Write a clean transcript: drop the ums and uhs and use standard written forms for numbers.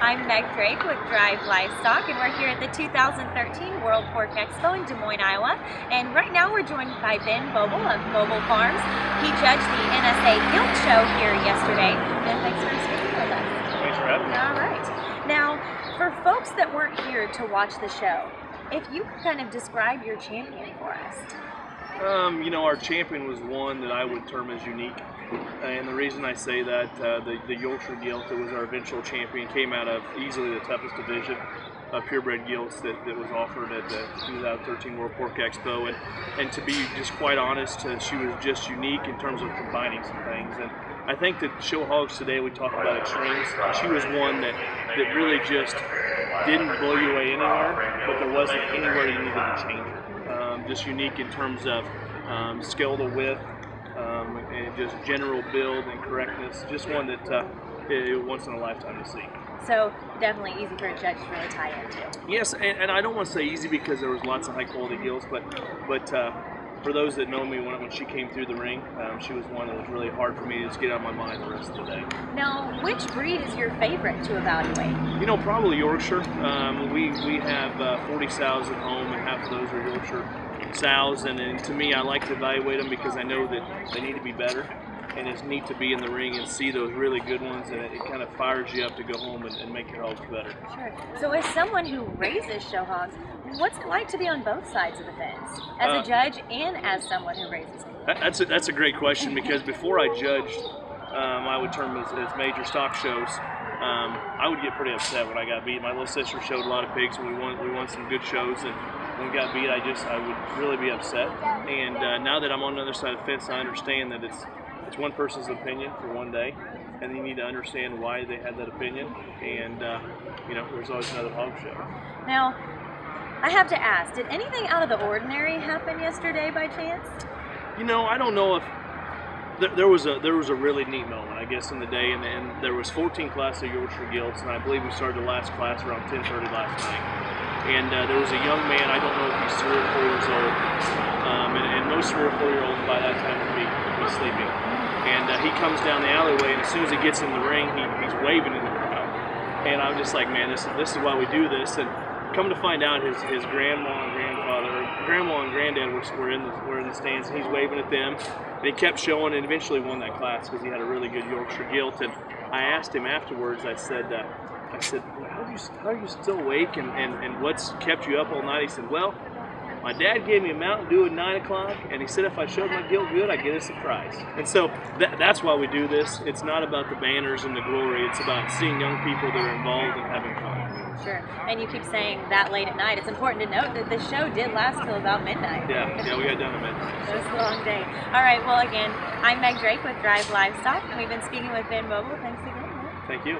I'm Meg Drake with Drive Livestock, and we're here at the 2013 World Pork Expo in Des Moines, Iowa. And right now we're joined by Ben Bobell of Bobell Farms. He judged the NSA Gilt Show here yesterday. And thanks for speaking with us. Thanks for having me. All right. Now, for folks that weren't here to watch the show, if you could kind of describe your champion for us. Our champion was one that I would term as unique. And the reason I say that, the Yorkshire Gilt that was our eventual champion came out of easily the toughest division of purebred gilts that was offered at the 2013 World Pork Expo. And to be just quite honest, she was just unique in terms of combining some things. And I think that show hogs today, we talk about extremes. She was one that really just didn't blow you away anywhere, but there wasn't anywhere you needed to change her. Just unique in terms of scale to width, and just general build and correctness. Just one that once in a lifetime to see. So definitely easy for a judge to really tie into. Yes, and I don't want to say easy because there was lots of high quality gilts, but for those that know me, when she came through the ring, she was one that was really hard for me to just get out of my mind the rest of the day. Now, which breed is your favorite to evaluate? Probably Yorkshire. We have 40 sows at home, and half of those are Yorkshire sows, and to me, I like to evaluate them because I know that they need to be better, and it's neat to be in the ring and see those really good ones, and it kind of fires you up to go home and make your hogs better. Sure. So as someone who raises show hogs, what's it like to be on both sides of the fence, as a judge and as someone who raises them? That's a great question, because before I judged, I would term as major stock shows, I would get pretty upset when I got beat. My little sister showed a lot of pigs, and we won some good shows, and when we got beat, I would really be upset. And now that I'm on the other side of the fence, I understand that it's one person's opinion for one day, and you need to understand why they had that opinion. And there's always another hog show. Now, I have to ask, did anything out of the ordinary happen yesterday by chance? I don't know if there was a really neat moment, I guess, in the day, and there was 14 classes of Yorkshire Gilts, and I believe we started the last class around 10:30 last night. And there was a young man, I don't know if he's 3 or 4 years old, and most 3 or 4 year olds by that time would be sleeping. And he comes down the alleyway, and as soon as he gets in the ring, he's waving in the crowd. And I'm just like, man, this is why we do this. And come to find out, his grandma and grandfather, or grandma and granddad were in the stands, and he's waving at them. And he kept showing, and eventually won that class because he had a really good Yorkshire Gilt. And I asked him afterwards, I said, how are you still awake, and what's kept you up all night? He said, well, my dad gave me a Mountain Dew at 9 o'clock, and he said if I showed my gilt good, I'd get a surprise. And so that's why we do this. It's not about the banners and the glory. It's about seeing young people that are involved and having fun. Sure. And you keep saying that late at night. It's important to note that the show did last till about midnight. Yeah, we got done at midnight. It was a long day. All right, well, again, I'm Meg Drake with Drive Livestock, and we've been speaking with Ben Bobell. Thanks again. Thank you.